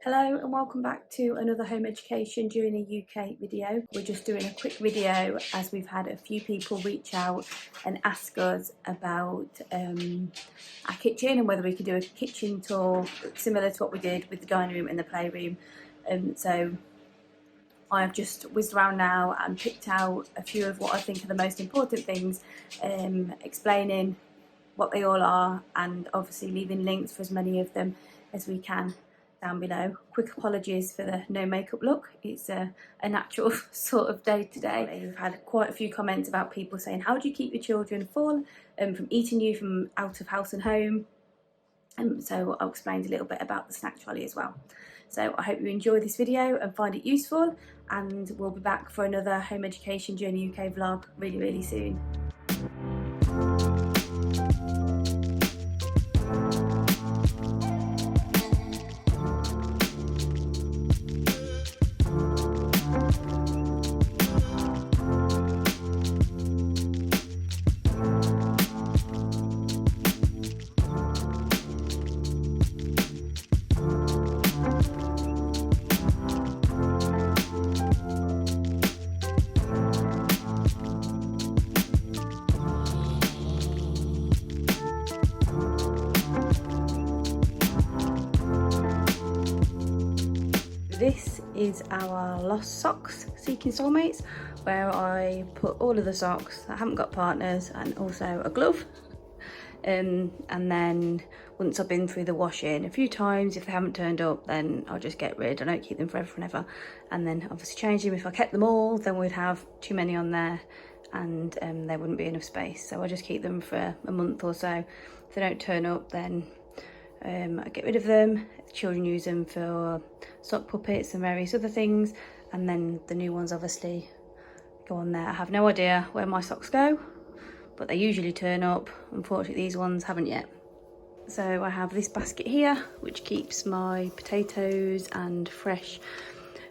Hello and welcome back to another home education during a UK video. We're just doing a quick video as we've had a few people reach out and ask us about our kitchen and whether we could do a kitchen tour similar to what we did with the dining room and the playroom. So I've just whizzed around now and picked out a few of what I think are the most important things, explaining what they all are and obviously leaving links for as many of them as we can down below. Quick apologies for the no makeup look. It's a natural sort of day today. We've had quite a few comments about people saying, how do you keep your children full from eating you from out of house and home? So I'll explain a little bit about the snack trolley as well. So I hope you enjoy this video and find it useful, and we'll be back for another home education journey UK vlog really soon. This is our Lost Socks Seeking Soulmates, where I put all of the socks that haven't got partners and also a glove. And then once I've been through the washing a few times, if they haven't turned up, then I'll just get rid. I don't keep them forever and ever. And then obviously change them. If I kept them all, then we'd have too many on there and there wouldn't be enough space. So I just keep them for a month or so. If they don't turn up, then I get rid of them. Children use them for sock puppets and various other things, and then the new ones obviously go on there. I have no idea where my socks go, but they usually turn up. Unfortunately, these ones haven't yet. So I have this basket here, which keeps my potatoes and fresh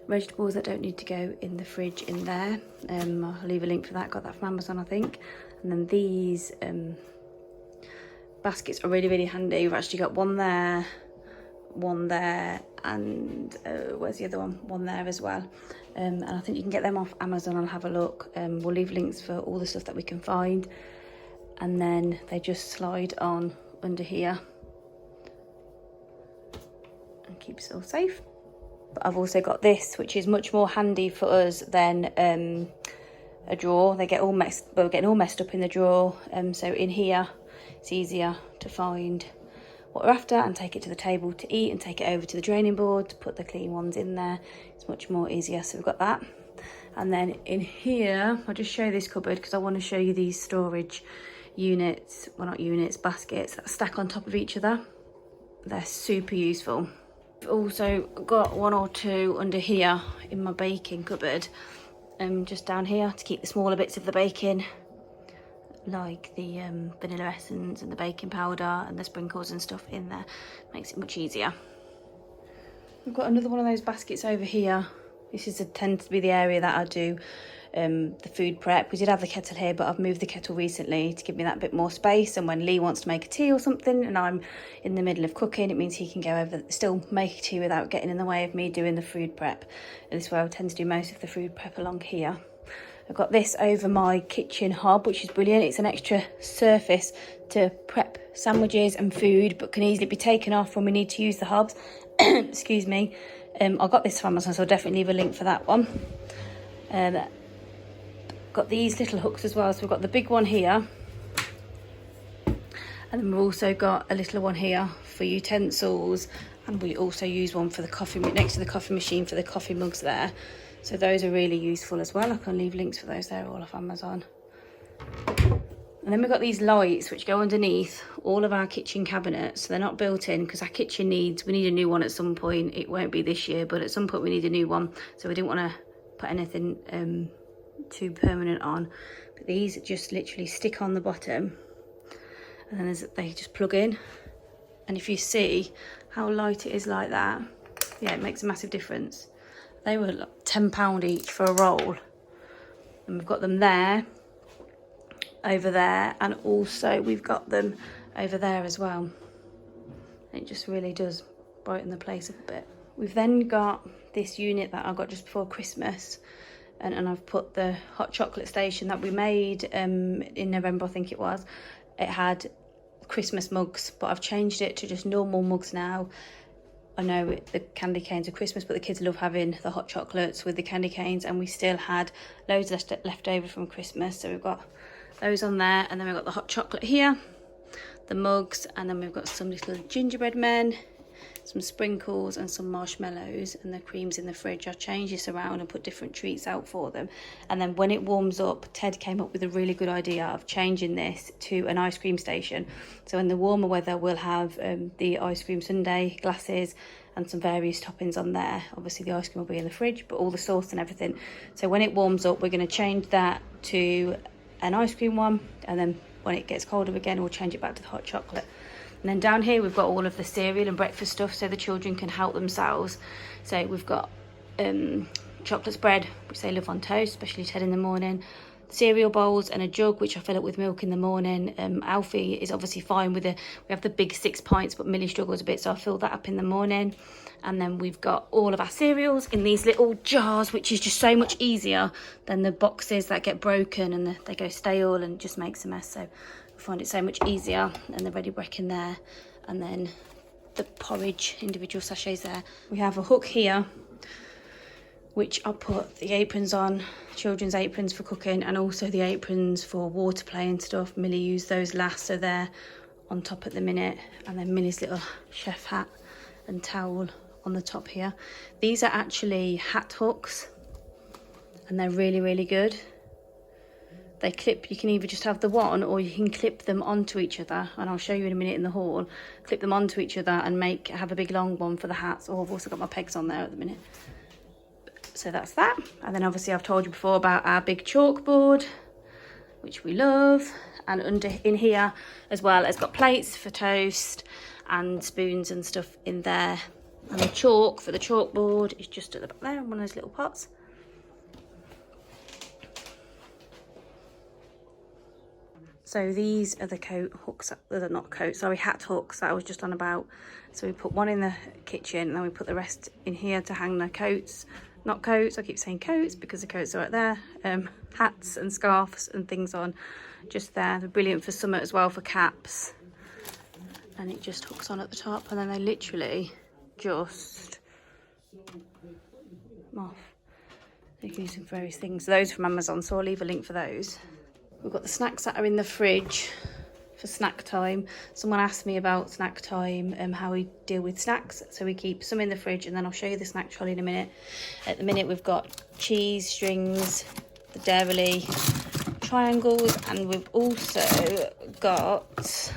vegetables that don't need to go in the fridge in there. I'll leave a link for that. Got that from Amazon, I think. And then these baskets are really handy. We've actually got one there, and where's the other one there as well. And I think you can get them off Amazon. I'll have a look. We'll leave links for all the stuff that we can find, and then they just slide on under here and keeps it all safe. But I've also got this, which is much more handy for us than a drawer. They get all getting all messed up in the drawer. So in here it's easier to find what we're after and take it to the table to eat, and take it over to the draining board to put the clean ones in there. It's much more easier. So we've got that. And then in here, I'll just show this cupboard because I want to show you these storage units, well not units, baskets that stack on top of each other. They're super useful. I've also got one or two under here in my baking cupboard, just down here to keep the smaller bits of the baking, like the vanilla essence and the baking powder and the sprinkles and stuff in there. Makes it much easier. We've got another one of those baskets over here. This tends to be the area that I do the food prep. We did have the kettle here, but I've moved the kettle recently to give me that bit more space, and when Lee wants to make a tea or something and I'm in the middle of cooking, it means he can go over, still make a tea without getting in the way of me doing the food prep. And this is where I tend to do most of the food prep, along here. I've got this over my kitchen hob, which is brilliant. It's an extra surface to prep sandwiches and food, but can easily be taken off when we need to use the hobs. Excuse me. I got this from Amazon, so I'll definitely leave a link for that one. Got these little hooks as well. So we've got the big one here, and then we've also got a little one here for utensils, and we also use one for the coffee, next to the coffee machine, for the coffee mugs there. So those are really useful as well. I can leave links for those there, all off Amazon. And then we've got these lights which go underneath all of our kitchen cabinets. They're not built in because our kitchen we need a new one at some point. It won't be this year, but at some point we need a new one. So we didn't want to put anything too permanent on. But these just literally stick on the bottom, and then they just plug in. And if you see how light it is like that, yeah, it makes a massive difference. They were like £10 each for a roll, and we've got them there, over there, and also we've got them over there as well. It just really does brighten the place up a bit. We've then got this unit that I got just before Christmas, and I've put the hot chocolate station that we made in November, I think it was. It had Christmas mugs, but I've changed it to just normal mugs now. I know the candy canes are Christmas, but the kids love having the hot chocolates with the candy canes, and we still had loads left over from Christmas, so we've got those on there. And then we've got the hot chocolate here, the mugs, and then we've got some little gingerbread men, some sprinkles and some marshmallows, and the cream's in the fridge. I changed this around and put different treats out for them. And then when it warms up, Ted came up with a really good idea of changing this to an ice cream station. So in the warmer weather, we'll have the ice cream sundae glasses and some various toppings on there. Obviously the ice cream will be in the fridge, but all the sauce and everything. So when it warms up, we're going to change that to an ice cream one, and then when it gets colder again, we'll change it back to the hot chocolate. And then down here, we've got all of the cereal and breakfast stuff so the children can help themselves. So we've got chocolate spread, which they love on toast, especially Ted in the morning. Cereal bowls and a jug, which I fill up with milk in the morning. Alfie is obviously fine with we have the big 6 pints, but Millie struggles a bit, so I fill that up in the morning. And then we've got all of our cereals in these little jars, which is just so much easier than the boxes that get broken and they go stale and just makes a mess. So I find it so much easier. And the ready break in there, and then the porridge individual sachets there. We have a hook here, which I'll put the aprons on, children's aprons for cooking, and also the aprons for water play and stuff. Millie used those last, so they're on top at the minute. And then Millie's little chef hat and towel on the top here. These are actually hat hooks, and they're really, really good. They clip, you can either just have the one, or you can clip them onto each other, and I'll show you in a minute in the haul. Clip them onto each other and have a big long one for the hats. Oh, I've also got my pegs on there at the minute. So that's that. And then obviously I've told you before about our big chalkboard, which we love. And in here as well, it's got plates for toast and spoons and stuff in there. And the chalk for the chalkboard is just at the back there in one of those little pots. So these are the coat hooks, they're not coats, sorry, hat hooks that I was just on about. So we put one in the kitchen, and then we put the rest in here to hang the coats. Not coats, I keep saying coats because the coats are right there. Hats and scarves and things on just there. They're brilliant for summer as well, for caps. And it just hooks on at the top, and then they literally just come off. You can use them for various things. Those from Amazon, so I'll leave a link for those. We've got the snacks that are in the fridge for snack time. Someone asked me about snack time and how we deal with snacks. So we keep some in the fridge, and then I'll show you the snack trolley in a minute. At the minute, we've got cheese strings, the Dairy triangles, and we've also got...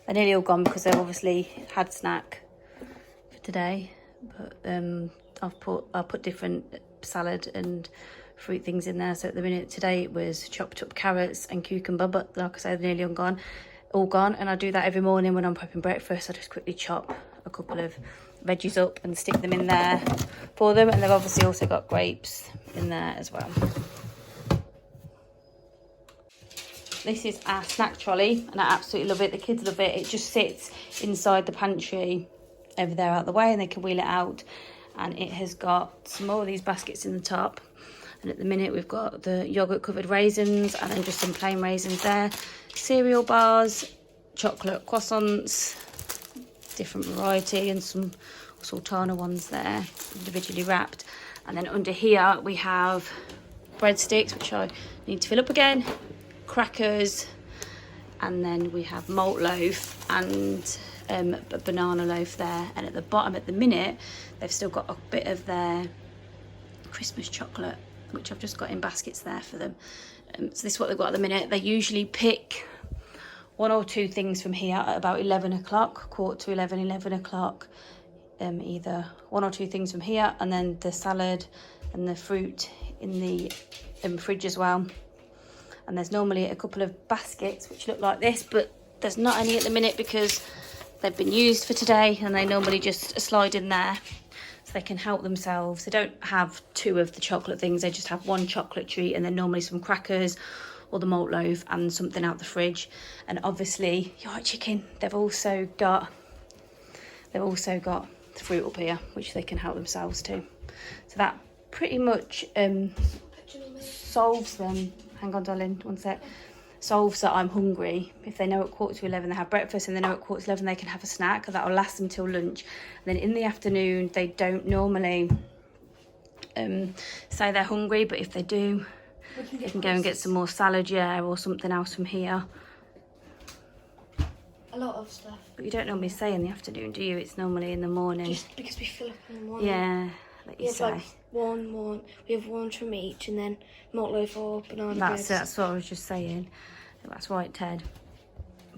They're nearly all gone because they've obviously had snack for today. But I'll put different salad and fruit things in there. So at the minute today it was chopped up carrots and cucumber, but like I said, they're nearly all gone. And I do that every morning when I'm prepping breakfast. I just quickly chop a couple of veggies up and stick them in there for them. And they've obviously also got grapes in there as well. This is our snack trolley, and I absolutely love it. The kids love it. It just sits inside the pantry over there out the way, and they can wheel it out. And it has got some more of these baskets in the top. And at the minute we've got the yogurt covered raisins, and then just some plain raisins there. Cereal bars, chocolate croissants, different variety, and some sultana ones there, individually wrapped. And then under here we have breadsticks, which I need to fill up again, crackers, and then we have malt loaf and a banana loaf there. And at the bottom at the minute they've still got a bit of their Christmas chocolate, which I've just got in baskets there for them. So this is what they've got at the minute. They usually pick 1 or 2 things from here at about 11 o'clock, 11:15, 11 o'clock. Either 1 or 2 things from here, and then the salad and the fruit in the fridge as well. And there's normally a couple of baskets which look like this, but there's not any at the minute because they've been used for today, and they normally just slide in there so they can help themselves. They don't have 2 of the chocolate things, they just have 1 chocolate treat, and then normally some crackers or the malt loaf and something out the fridge. And obviously, yard chicken, they've also got They've also got the fruit up here, which they can help themselves to. So that pretty much solves them. Hang on, darling, one sec. Solves that I'm hungry. If they know at 11:15 they have breakfast, and they know at 11:15 they can have a snack, that'll last them till lunch. And then in the afternoon, they don't normally say they're hungry, but if they do, they can go and get some more salad, or something else from here. A lot of stuff. But you don't normally say in the afternoon, do you? It's normally in the morning. Just because we fill up in the morning. Yeah, like you say. Like we have one from each, and then malt loaf or banana bread. That's what I was just saying. That's right, Ted.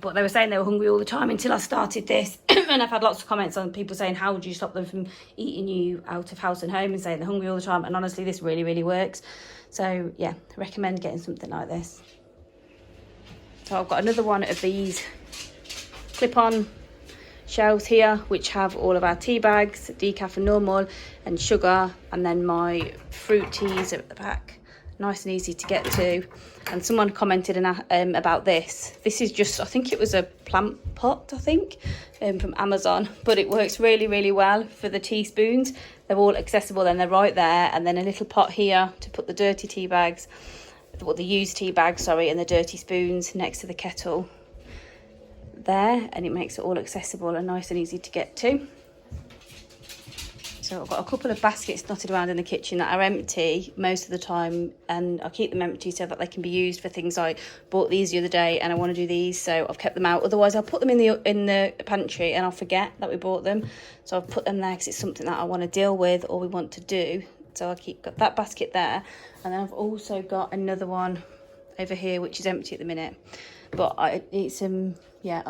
But they were saying they were hungry all the time until I started this. And I've had lots of comments on people saying, how would you stop them from eating you out of house and home, and saying they're hungry all the time. And honestly, this really, really works. So yeah, I recommend getting something like this. So I've got another one of these clip-on shelves here, which have all of our tea bags, decaf and normal, and sugar, and then my fruit teas are at the back. Nice and easy to get to. And someone commented about this. This is just, I think it was a plant pot, from Amazon, but it works really, really well for the teaspoons. They're all accessible, and they're right there. And then a little pot here to put the dirty tea bags, the used tea bags, and the dirty spoons next to the kettle there, and it makes it all accessible and nice and easy to get to. So I've got a couple of baskets dotted around in the kitchen that are empty most of the time, and I keep them empty so that they can be used for things. I bought these the other day and I want to do these, so I've kept them out. Otherwise I'll put them in the pantry and I'll forget that we bought them. So I've put them there because it's something that I want to deal with or we want to do. So got that basket there, and then I've also got another one over here which is empty at the minute. But I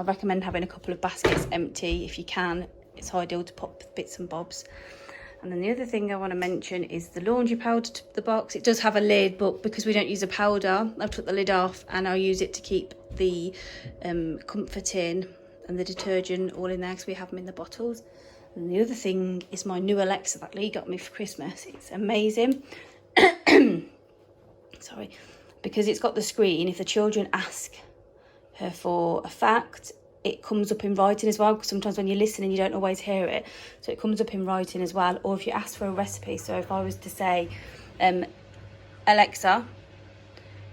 recommend having a couple of baskets empty if you can. It's ideal to pop bits and bobs. And then the other thing I want to mention is the laundry powder, the box. It does have a lid, but because we don't use a powder, I've took the lid off, and I'll use it to keep the comfort in and the detergent all in there, because we have them in the bottles. And the other thing is my new Alexa that Lee got me for Christmas. It's amazing. Sorry. Because it's got the screen. If the children ask her for a fact, it comes up in writing as well, because sometimes when you're listening you don't always hear it, so it comes up in writing as well. Or if you ask for a recipe, so if I was to say, Alexa,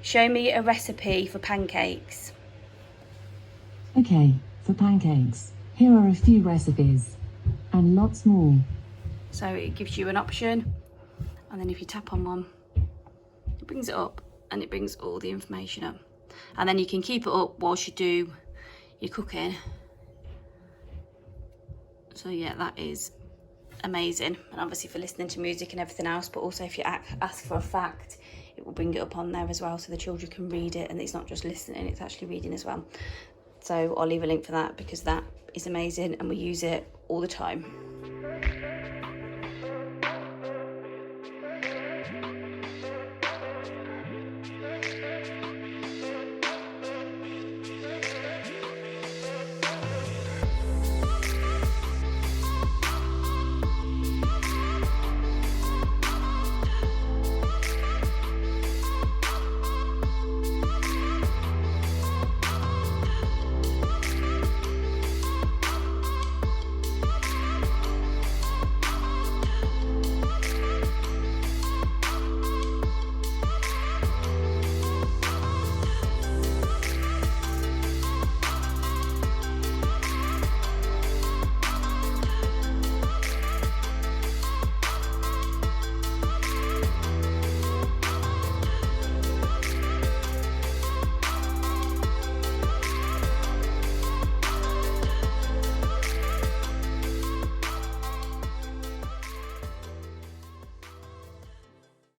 show me a recipe for pancakes. Okay, for pancakes, here are a few recipes and lots more. So it gives you an option, and then if you tap on one, it brings it up and it brings all the information up, and then you can keep it up whilst you do your cooking. So yeah, that is amazing. And obviously for listening to music and everything else, but also if you ask for a fact, it will bring it up on there as well, so the children can read it, and it's not just listening, it's actually reading as well. So I'll leave a link for that, because that is amazing and we use it all the time.